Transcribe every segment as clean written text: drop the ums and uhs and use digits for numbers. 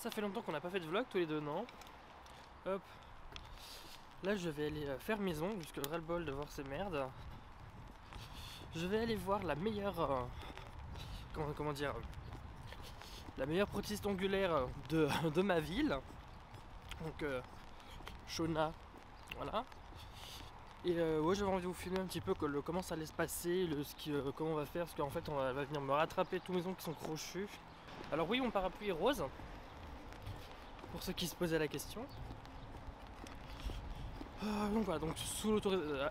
Ça fait longtemps qu'on n'a pas fait de vlog tous les deux, non? Hop. Là je vais aller faire maison, puisque le ras-le-bol de voir ces merdes. Je vais aller voir la meilleure... comment dire, la meilleure prothésiste ongulaire de ma ville. Donc Shona, voilà. Et ouais, j'avais envie de vous filmer un petit peu comment ça allait se passer, comment on va faire, parce qu'en fait elle va venir me rattraper tous mes ongles qui sont crochus. Alors oui, mon parapluie est rose, pour ceux qui se posaient la question. Donc voilà, donc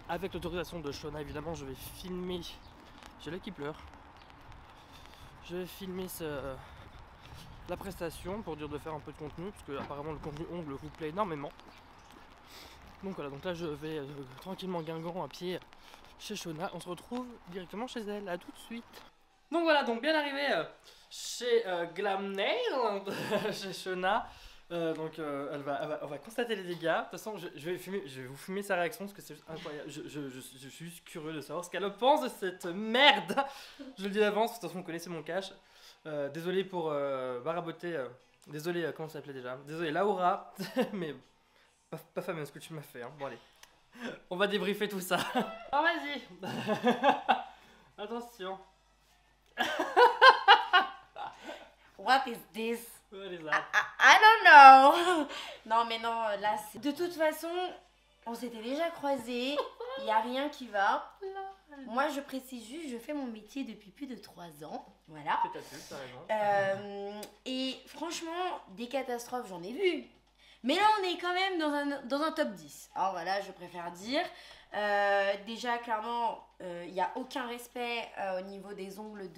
avec l'autorisation de Shona, évidemment, je vais filmer. J'ai l'œil qui pleure. Je vais filmer la prestation pour dire de faire un peu de contenu, parce que apparemment le contenu ongle vous plaît énormément. Donc voilà, donc là je vais tranquillement guingant à pied chez Shona. On se retrouve directement chez elle, à tout de suite. Donc voilà, donc bien arrivé chez Glam Nail, chez Shona. On va constater les dégâts. De toute façon, je vais vous filmer sa réaction parce que c'est juste incroyable. Je suis juste curieux de savoir ce qu'elle pense de cette merde. Je le dis d'avance, de toute façon, vous connaissez mon cash. Désolé pour baraboter. Désolé, comment ça s'appelait déjà? Désolé, Laura. Mais pas fameux ce que tu m'as fait. Hein. Bon, allez. On va débriefer tout ça. Oh, vas-y. Attention. What is this? What is that? I don't know. Non mais non, là c'est... De toute façon, on s'était déjà croisés, il n'y a rien qui va. Moi je précise juste, je fais mon métier depuis plus de 3 ans. Voilà. C'est adulte, t'as raison. Et franchement, des catastrophes j'en ai vu. Mais là on est quand même dans un top 10. Alors voilà, je préfère dire. Déjà clairement, il n'y a aucun respect au niveau des ongles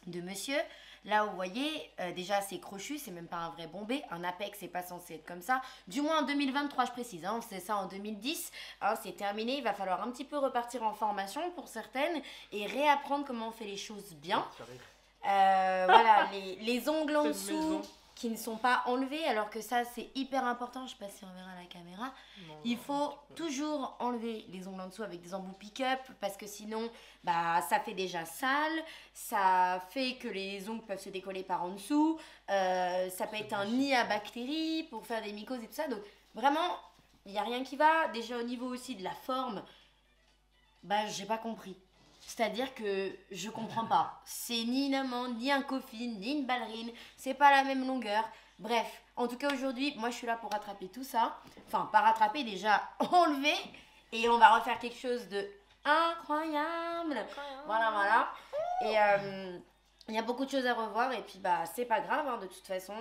de monsieur. Là, vous voyez, déjà, c'est crochu, c'est même pas un vrai bombé. Un Apex, c'est pas censé être comme ça. Du moins en 2023, je précise. Hein, c'est ça en 2010. Hein, c'est terminé. Il va falloir un petit peu repartir en formation pour certaines et réapprendre comment on fait les choses bien. Voilà, les ongles en dessous qui ne sont pas enlevés, alors que ça, c'est hyper important. Je sais pas si on verra à la caméra. Il faut toujours enlever les ongles en dessous avec des embouts pick-up parce que sinon, bah, ça fait déjà sale. Ça fait que les ongles peuvent se décoller par en dessous. Ça peut être un nid à bactéries pour faire des mycoses et tout ça. Donc, vraiment, il n'y a rien qui va. Déjà, au niveau aussi de la forme, bah, j'ai pas compris. C'est-à-dire que je comprends pas. C'est ni une amande, ni un coffin, ni une ballerine. C'est pas la même longueur. Bref, en tout cas aujourd'hui, moi je suis là pour rattraper tout ça. Enfin, pas rattraper, déjà enlever. Et on va refaire quelque chose de incroyable. Voilà. Et il y a beaucoup de choses à revoir. Et puis bah c'est pas grave, hein, de toute façon.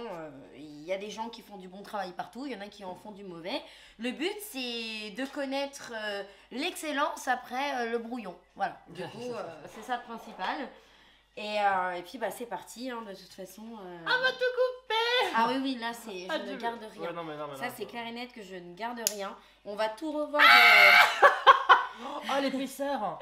Il y a des gens qui font du bon travail partout. Il y en a qui en font du mauvais. Le but c'est de connaître l'excellence après le brouillon. Voilà, du coup c'est ça le principal. Et puis bah c'est parti, hein, de toute façon. Ah, va te couper! Ah oui, là c'est je ne garde rien. Ouais, non, ça c'est clair et net que je ne garde rien. On va tout revoir. Oh, l'épaisseur!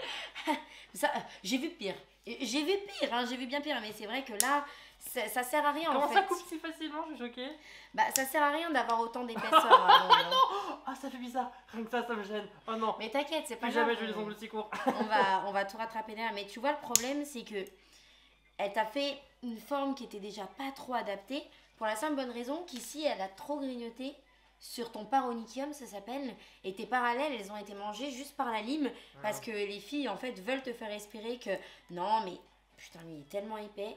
J'ai vu pire. J'ai vu pire, hein, j'ai vu bien pire. Mais c'est vrai que là, ça sert à rien. Comment en fait. ça coupe si facilement? Je suis choquée. Bah ça sert à rien d'avoir autant d'épaisseur. Non! Ah, ça fait bizarre. Rien que ça me gêne. Oh non. Mais t'inquiète, c'est pas Plus grave. jamais je vais les ongles si courts. on va tout rattraper derrière. Mais tu vois, le problème, c'est que elle t'a fait une forme qui était déjà pas trop adaptée. Pour la simple bonne raison qu'ici, elle a trop grignoté sur ton paronychium, ça s'appelle. Et tes parallèles, elles ont été mangées juste par la lime. Parce que les filles, en fait, veulent te faire espérer que... Non, mais... Putain, lui, il est tellement épais.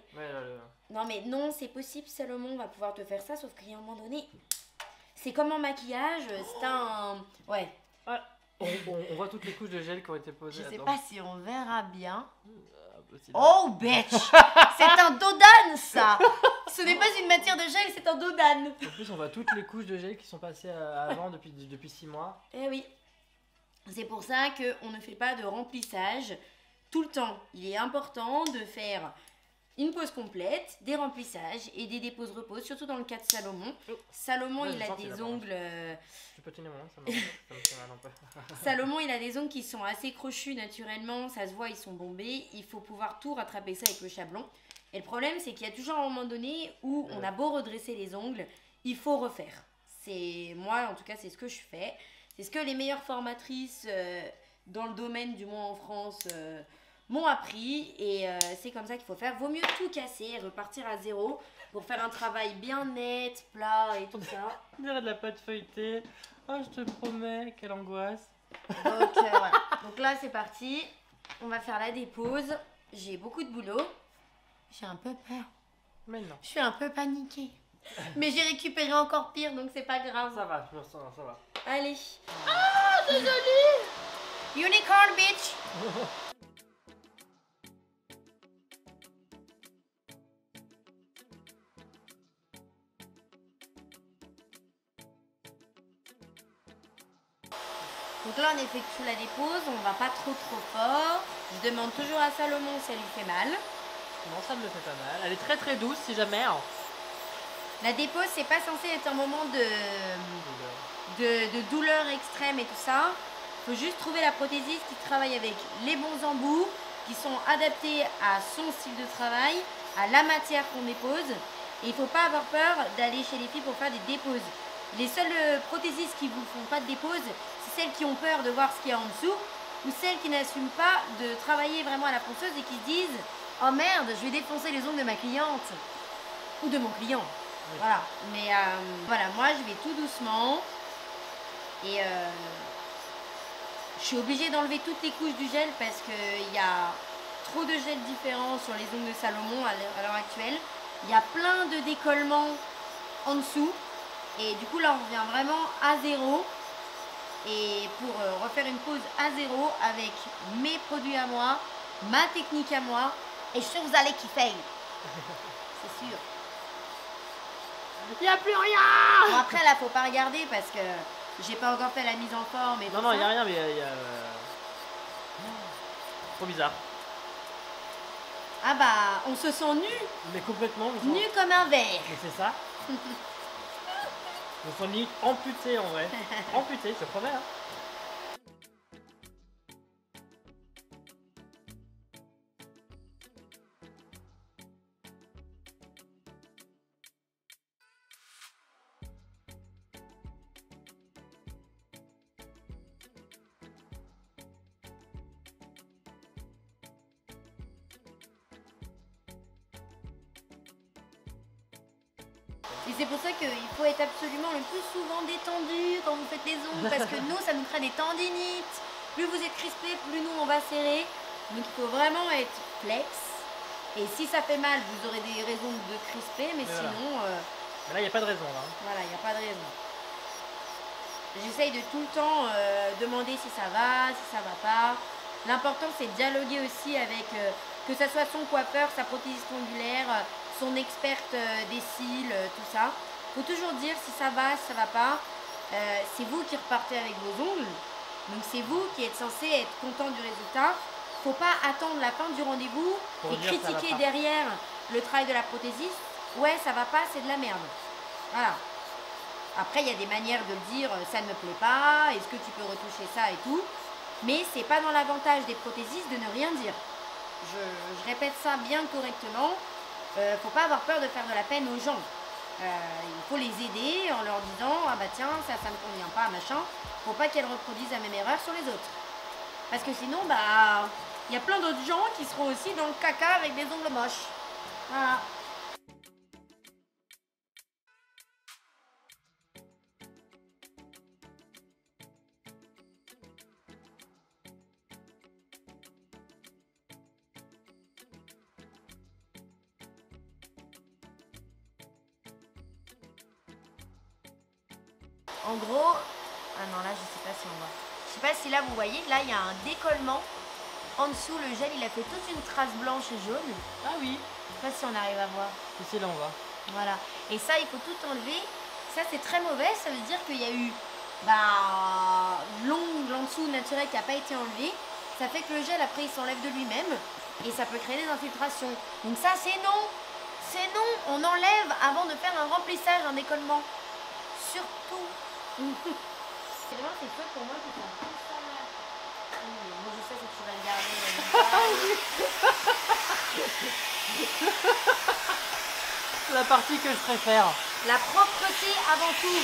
Non, mais non, c'est possible, Salomon va pouvoir te faire ça. Sauf qu'à un moment donné... C'est comme en maquillage, c'est un... Ouais. On voit toutes les couches de gel qui ont été posées. Je sais pas si on verra bien. Possible. Oh, bitch! C'est un dodane, ça! Ce n'est pas une matière de gel, c'est un dodane. En plus, on voit toutes les couches de gel qui sont passées avant depuis 6 mois. Eh oui. C'est pour ça qu'on ne fait pas de remplissage tout le temps. Il est important de faire une pause complète, des remplissages et des déposes-reposes, surtout dans le cas de Salomon. Salomon, il a des ongles... Tu peux tenir mon ça me fait mal un peu. Salomon, il a des ongles qui sont assez crochus naturellement, ça se voit, ils sont bombés. Il faut pouvoir tout rattraper ça avec le chablon. Et le problème, c'est qu'il y a toujours un moment donné où on a beau redresser les ongles, il faut refaire. C'est moi, en tout cas, c'est ce que je fais. C'est ce que les meilleures formatrices dans le domaine, du moins en France, m'ont appris et c'est comme ça qu'il faut faire. Vaut mieux tout casser et repartir à zéro pour faire un travail bien net, plat et tout ça. On dirait de la pâte feuilletée. Oh, je te promets, quelle angoisse. Donc voilà. Donc là c'est parti. On va faire la dépose. J'ai beaucoup de boulot. J'ai un peu peur. Mais non. Je suis un peu paniquée. Mais j'ai récupéré encore pire, donc c'est pas grave. Ça va, je me sens, ça va. Allez. Ah, désolée. Unicorn bitch. Donc là on effectue la dépose, on va pas trop fort. Je demande toujours à Salomon si elle lui fait mal. Non, ça me le fait pas mal. Elle est très douce si jamais. Hein. La dépose c'est pas censé être un moment de douleur extrême et tout ça. Il faut juste trouver la prothésiste qui travaille avec les bons embouts, qui sont adaptés à son style de travail, à la matière qu'on dépose. Et il ne faut pas avoir peur d'aller chez les filles pour faire des déposes. Les seules prothésistes qui ne vous font pas de dépose, c'est celles qui ont peur de voir ce qu'il y a en dessous, ou celles qui n'assument pas de travailler vraiment à la ponceuse et qui se disent « Oh merde, je vais défoncer les ongles de ma cliente !» ou de mon client. Oui. Voilà. Mais voilà, moi je vais tout doucement. Et je suis obligée d'enlever toutes les couches du gel parce qu'il y a trop de gel différents sur les ongles de Salomon à l'heure actuelle. Il y a plein de décollements en dessous. Et du coup là on revient vraiment à zéro. Et pour refaire une pause à zéro avec mes produits à moi, ma technique à moi. Et je suis sûre que vous allez kiffer. C'est sûr. Il n'y a plus rien. Bon après là faut pas regarder parce que j'ai pas encore fait la mise en forme et tout ça. Non, il n'y a rien, mais il y a... Trop bizarre. Ah bah, on se sent nu. Mais complètement. Nu comme un verre. Mais c'est ça. Je me sens limite amputé en vrai. Amputé, je te promets. Hein. Et c'est pour ça qu'il faut être absolument le plus souvent détendu quand vous faites les ongles, parce que nous, ça nous crée des tendinites. Plus vous êtes crispé, plus nous, on va serrer. Donc il faut vraiment être flex. Et si ça fait mal, vous aurez des raisons de crisper, mais sinon... Voilà. Mais là, il n'y a pas de raison. Là. Voilà, il n'y a pas de raison. J'essaye de tout le temps demander si ça va pas. L'important, c'est de dialoguer aussi avec, que ce soit son coiffeur, sa prothésiste ongulaire, son experte des cils, tout ça. Il faut toujours dire si ça va pas. C'est vous qui repartez avec vos ongles. Donc c'est vous qui êtes censé être content du résultat. Faut pas attendre la fin du rendez-vous et critiquer derrière le travail de la prothésiste. Ouais, ça va pas, c'est de la merde. Voilà. Après, il y a des manières de le dire, ça ne me plaît pas, est-ce que tu peux retoucher ça et tout. Mais c'est pas dans l'avantage des prothésistes de ne rien dire. Je répète ça bien correctement. Faut pas avoir peur de faire de la peine aux gens. Il faut les aider en leur disant ah bah tiens ça me convient pas machin. Faut pas qu'elles reproduisent la même erreur sur les autres. Parce que sinon bah il y a plein d'autres gens qui seront aussi dans le caca avec des ongles moches. Voilà. En gros, ah non là je sais pas si on voit. Je sais pas si là vous voyez, là il y a un décollement. En dessous le gel il a fait toute une trace blanche et jaune. Ah oui. Je sais pas si on arrive à voir. Ici là on voit. Voilà. Et ça il faut tout enlever. Ça c'est très mauvais, ça veut dire qu'il y a eu l'ongle en dessous naturel qui n'a pas été enlevé. Ça fait que le gel après il s'enlève de lui-même et ça peut créer des infiltrations. Donc ça c'est non. C'est non, on enlève avant de faire un remplissage, un décollement. Surtout. Demain c'est peu pour moi qui sont comme ça. Moi je sais que tu vas le garder. La partie que je préfère. La propreté avant tout.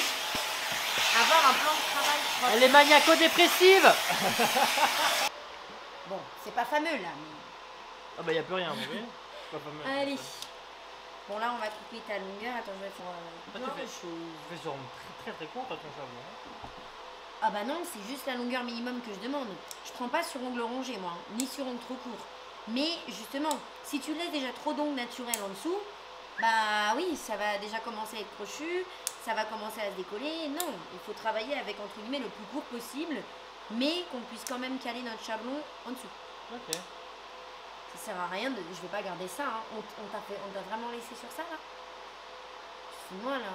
Avoir un plan de travail propre. Elle est maniaco-dépressive. Bon, c'est pas fameux là, mais Ah bah y a plus rien, vous voyez. Pas mal, Allez. Bon là on va couper ta longueur. Attends, je vais faire Toi, plein tu de fais choses. genre très court toi ton chablon. Ah bah non, c'est juste la longueur minimum que je demande. Je prends pas sur ongle rongé moi, ni sur ongle trop court. Mais justement, si tu laisses déjà trop d'ongles naturels en dessous, bah oui, ça va déjà commencer à être crochu, ça va commencer à se décoller. Non, il faut travailler avec entre guillemets le plus court possible, mais qu'on puisse quand même caler notre chablon en dessous. Ok. Ça sert à rien de. Je vais pas garder ça, hein. On t'a vraiment laissé sur ça là. Tu fous moi là.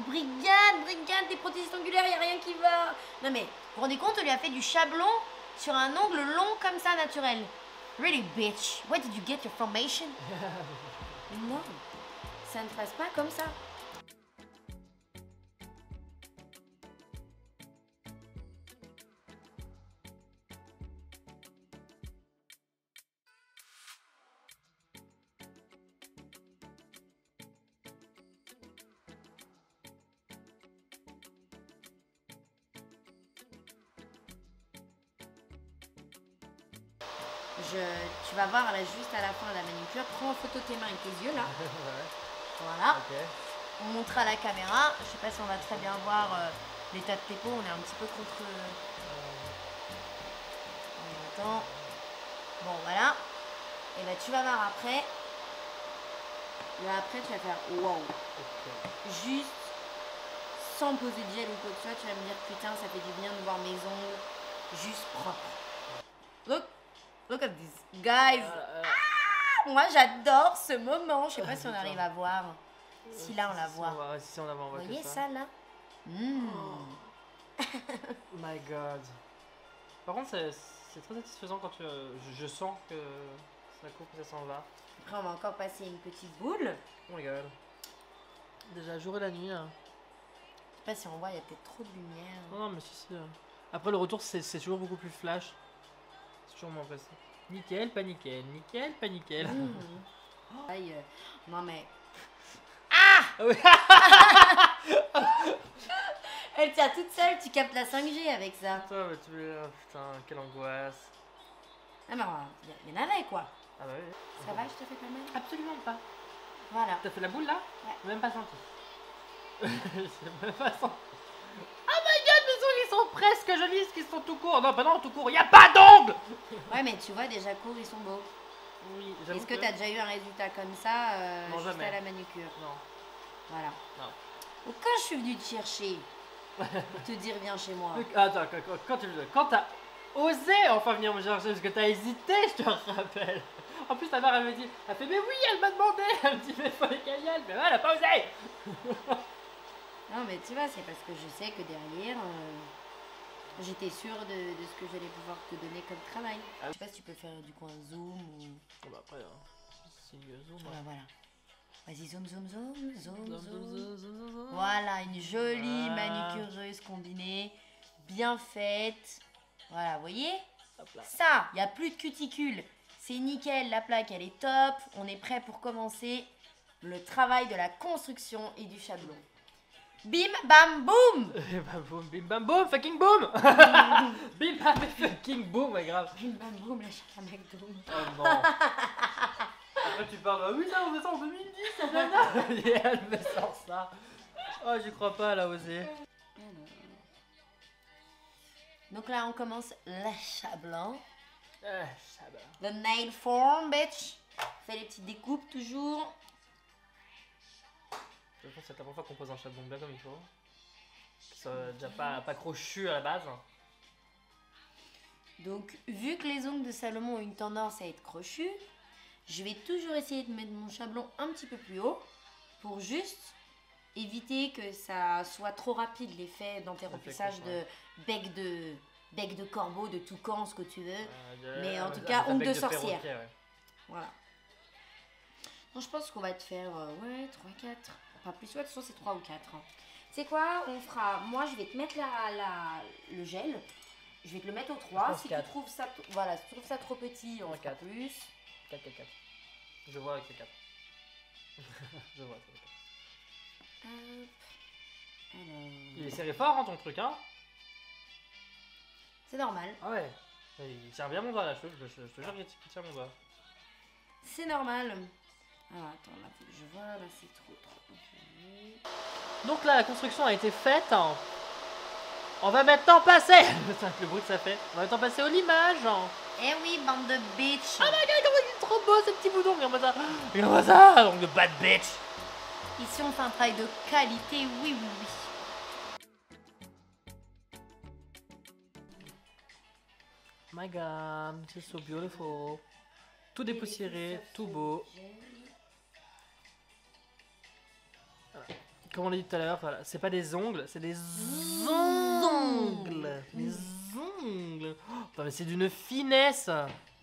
Brigade, des prothèses angulaires, y a rien qui va. Non mais, vous vous rendez compte, on lui a fait du chablon sur un ongle long comme ça, naturel. Really, bitch, where did you get your formation? Non, ça ne passe pas comme ça. Tu vas voir là juste à la fin de la manucure, prends en photo tes mains et tes yeux là. Voilà. Ok. On montre à la caméra. Je sais pas si on va très bien voir l'état de tes peaux. On est un petit peu contre. Attends. Bon voilà. Et bah tu vas voir après. Là après tu vas faire wow. Juste sans poser de gel ou quoi que ce soit, tu vas me dire putain ça fait du bien de voir mes ongles juste propres. Look at this, guys. Moi j'adore ce moment. Je sais pas si on arrive à voir. Si là on la voit. Si on la voit, on Vous voit voyez que ça là? Oh my god. Par contre, c'est très satisfaisant quand je sens que ça coupe et ça s'en va. Après on va encore passer une petite boule. Oh my god. Déjà jour et la nuit. Hein. Je sais pas si on voit, il y a peut-être trop de lumière. Non, mais si. Après le retour, c'est toujours beaucoup plus flash. C'est toujours moins facile. Nickel, pas nickel. Nickel, pas nickel. Aïe, non mais. Elle tient toute seule, tu captes la 5G avec ça. Putain, mais putain, quelle angoisse. Ah mais il y en avait quoi. Ah bah oui. Ça va, je te fais pas mal? Absolument pas. Voilà. T'as fait la boule là? Ouais. Même pas senti. J'ai même pas senti. Oh my god, mes ongles ils sont presque jolis, qu'ils sont tout courts. Non, bah non, tout court, y a pas d'ongles. Ouais, mais tu vois, déjà courts, ils sont beaux. Oui, Est-ce que t'as déjà eu un résultat comme ça Non, juste jamais. à la manucure? Non. Voilà. Non. Donc quand je suis venue te chercher, pour te dire viens chez moi. Attends, quand t'as osé enfin venir me chercher, parce que t'as hésité, je te rappelle. En plus, ta mère, elle me dit, elle fait, mais oui, elle m'a demandé. Elle me dit, mais faut qu'elle y aille. Mais elle a pas osé. Non, mais tu vois, c'est parce que je sais que derrière, j'étais sûre de ce que j'allais pouvoir te donner comme travail. Je sais pas si tu peux faire du coup un zoom ou. Bon, bah après, c'est zoom. Ouais, voilà. Vas-y, zoom. Voilà, une jolie manucureuse combinée, bien faite. Voilà, vous voyez? Ça, il n'y a plus de cuticule. C'est nickel, la plaque, elle est top. On est prêt pour commencer le travail de la construction et du chablon. Bim, bam, boum! Bim bam boum, fucking boom! Bim bam fucking boom, ouais, grave. Bim, bam, boum, la chatte à McDo. Oh non! Après, tu parles, ah oui, ça, on fait ça en 2010, nanana! Et elle me sort ça. Oh, j'y crois pas, elle a osé. Donc là, on commence le chablon. Ça va. The nail form, bitch. Fais les petites découpes toujours. Je pense que c'est la première fois qu'on pose un chablon bien comme il faut. Qui soit déjà pas crochu à la base. Donc, vu que les ongles de Salomon ont une tendance à être crochus, je vais toujours essayer de mettre mon chablon un petit peu plus haut pour juste éviter que ça soit trop rapide l'effet d'enterrepissage de bec de corbeau, de toucan, ce que tu veux. Mais en tout cas, ongle de sorcière. Ouais. Voilà. Donc, je pense qu'on va te faire 3, 4. Pas plus, ouais, de toute façon, c'est 3 ou 4. C'est quoi? On fera. Moi, je vais te mettre le gel. Je vais te le mettre au 3. Si tu trouves ça, voilà, si tu trouves ça trop petit, on fera plus. 4. Je vois avec les 4. Je vois. Hop. Alors. Il est serré fort, hein, ton truc, hein? C'est normal. Ah ouais. Il tient bien mon doigt là, je te jure qu'il tient mon doigt. C'est normal. Alors attends, là faut que je vois, là c'est trop. Ok. Donc là, la construction a été faite. On va maintenant passer. C'est le bruit que ça fait. On va maintenant passer au limage. Eh oui, bande de bitch. Oh my god, comment il est trop beau ce petit boudon. Regarde-moi ça. Regarde-moi ça. Donc de bad bitch. Ici on fait un travail de qualité, oui, oui, oui. Oh my god, c'est so beautiful. Tout dépoussiéré, tout beau. Voilà. Comme on l'a dit tout à l'heure, voilà, c'est pas des ongles, c'est des ongles. Les ongles. Oh, mais c'est d'une finesse.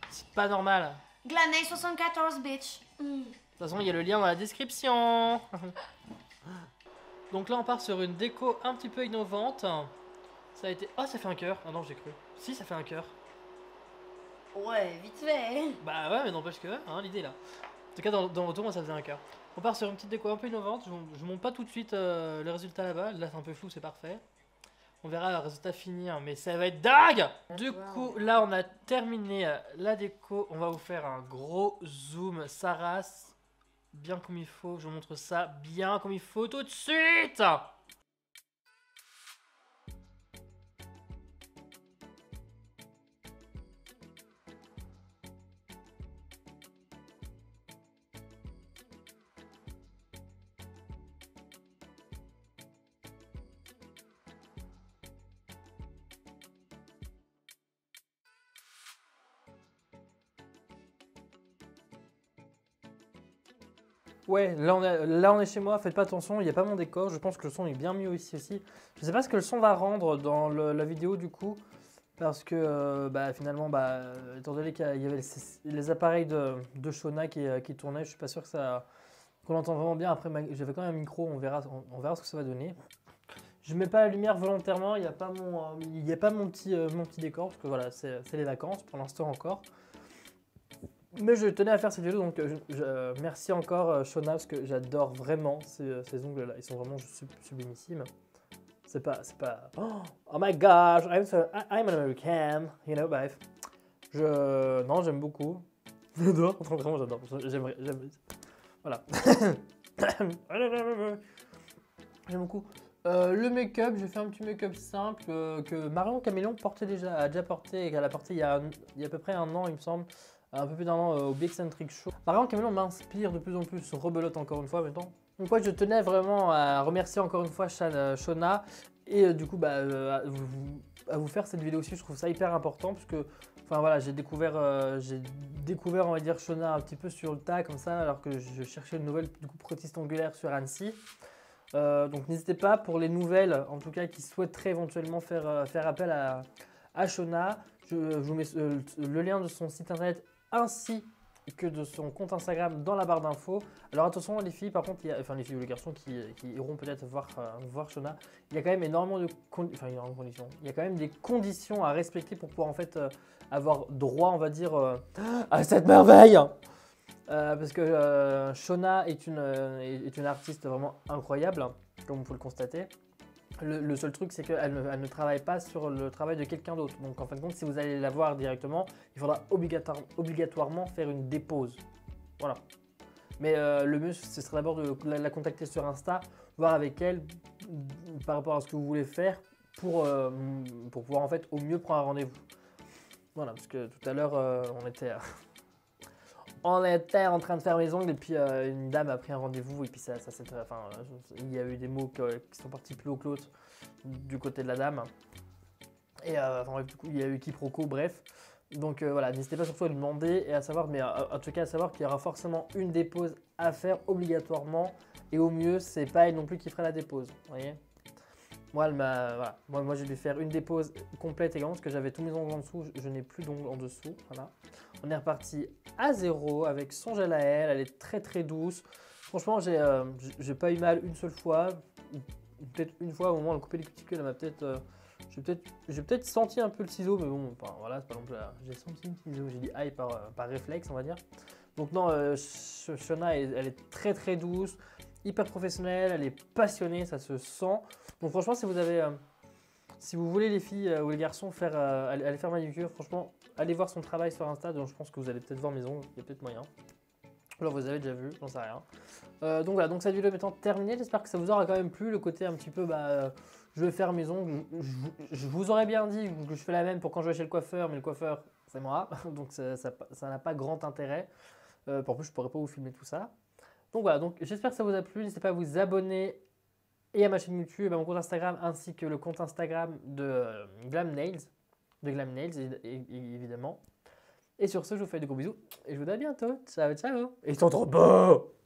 C'est pas normal. Glaney 74, bitch. De toute façon, il y a le lien dans la description. Donc là, on part sur une déco un petit peu innovante. Ça a été... Oh, ça fait un cœur. Ah non, j'ai cru. Si, ça fait un cœur. Ouais, vite fait. Bah ouais, mais n'empêche que, hein, l'idée là. En tout cas, dans le retour, moi, ça faisait un cœur. On part sur une petite déco un peu innovante. Je vous montre pas tout de suite le résultat là-bas. Là, c'est un peu flou, c'est parfait. On verra le résultat finir, mais ça va être dingue. Du coup, là, on a terminé la déco. On va vous faire un gros zoom. Ça rase bien comme il faut. Je vous montre ça bien comme il faut tout de suite. Ouais, là on est chez moi, faites pas attention, il n'y a pas mon décor, je pense que le son est bien mieux ici aussi. Je sais pas ce que le son va rendre dans la vidéo du coup, parce que finalement, étant donné qu'il y avait les appareils de Shona qui tournaient, je suis pas sûr que qu'on entend vraiment bien. Après, j'avais quand même un micro, on verra ce que ça va donner. Je mets pas la lumière volontairement, il n'y a pas mon petit décor, parce que voilà, c'est les vacances pour l'instant encore. Mais je tenais à faire cette vidéo, donc merci encore Shona, parce que j'adore vraiment ces ongles-là. Ils sont vraiment sublimissimes. C'est pas... Oh my gosh, I'm an American, you know, bref. Non, j'aime beaucoup. J'adore, vraiment j'adore. Voilà. J'aime beaucoup. Le make-up, j'ai fait un petit make-up simple que Marion Caméléon a déjà porté, et qu'elle a porté il y a à peu près un an, il me semble. Un peu plus d'un an au Bexcentric Show. Marion Caméléon m'inspire de plus en plus, rebelote encore une fois maintenant. Donc ouais, je tenais vraiment à remercier encore une fois Shona et du coup à vous faire cette vidéo aussi. Je trouve ça hyper important parce que enfin voilà, j'ai découvert on va dire Shona un petit peu sur le tas comme ça, alors que je cherchais une nouvelle du coup protiste angulaire sur Annecy. Donc n'hésitez pas pour les nouvelles, en tout cas qui souhaiteraient éventuellement faire appel à Shona. Je vous mets le lien de son site internet ainsi que de son compte Instagram dans la barre d'infos. Alors attention les filles, par contre, les filles ou les garçons qui iront peut-être voir Shona, il y a quand même énormément de conditions. Il y a quand même des conditions à respecter pour pouvoir en fait avoir droit, on va dire, à cette merveille. Parce que Shona est une artiste vraiment incroyable, comme vous pouvez le constater. Le seul truc, c'est qu'elle ne travaille pas sur le travail de quelqu'un d'autre. Donc en fin de compte, si vous allez la voir directement, il faudra obligatoirement faire une dépose. Voilà. Mais le mieux, ce serait d'abord de la contacter sur Insta, voir avec elle par rapport à ce que vous voulez faire pour pouvoir en fait au mieux prendre un rendez-vous. Voilà, parce que tout à l'heure, on était en train de faire mes ongles et puis une dame a pris un rendez-vous et puis il y a eu des mots qui sont partis plus haut que l'autre du côté de la dame. Et du coup, il y a eu quiproquo, bref. Donc voilà, n'hésitez pas surtout à lui demander et à savoir, mais en tout cas à savoir qu'il y aura forcément une dépose à faire obligatoirement. Et au mieux, c'est pas elle non plus qui fera la dépose, vous voyez. Moi, moi, je vais lui faire une dépose complète également parce que j'avais tous mes ongles en dessous, je n'ai plus d'ongles en dessous. Voilà. On est reparti à zéro avec son gel à elle est très très douce. Franchement, j'ai pas eu mal une seule fois, peut-être une fois au moment de couper les cuticules, elle m'a peut-être, j'ai peut-être senti un peu le ciseau, mais bon, voilà, c'est pas non plus. J'ai senti le ciseau, j'ai dit aïe par réflexe, on va dire. Donc non, Shona, elle est très très douce, hyper professionnelle, elle est passionnée, ça se sent. Donc franchement, si vous voulez les filles ou les garçons aller faire manucure, franchement, allez voir son travail sur Insta, donc je pense que vous allez peut-être voir mes ongles, il y a peut-être moyen. Alors vous avez déjà vu, j'en sais rien. Donc voilà, donc cette vidéo étant terminée, j'espère que ça vous aura quand même plu, le côté un petit peu, je vais faire mes ongles, je vous aurais bien dit que je fais la même pour quand je vais chez le coiffeur, mais le coiffeur c'est moi, donc ça n'a pas grand intérêt. En plus je pourrais pas vous filmer tout ça. Donc voilà, donc j'espère que ça vous a plu, n'hésitez pas à vous abonner et à ma chaîne YouTube, à mon compte Instagram, ainsi que le compte Instagram de Glam Nails, évidemment. Et sur ce, je vous fais de gros bisous et je vous dis à bientôt. Ciao, ciao. Et ils sont trop beaux!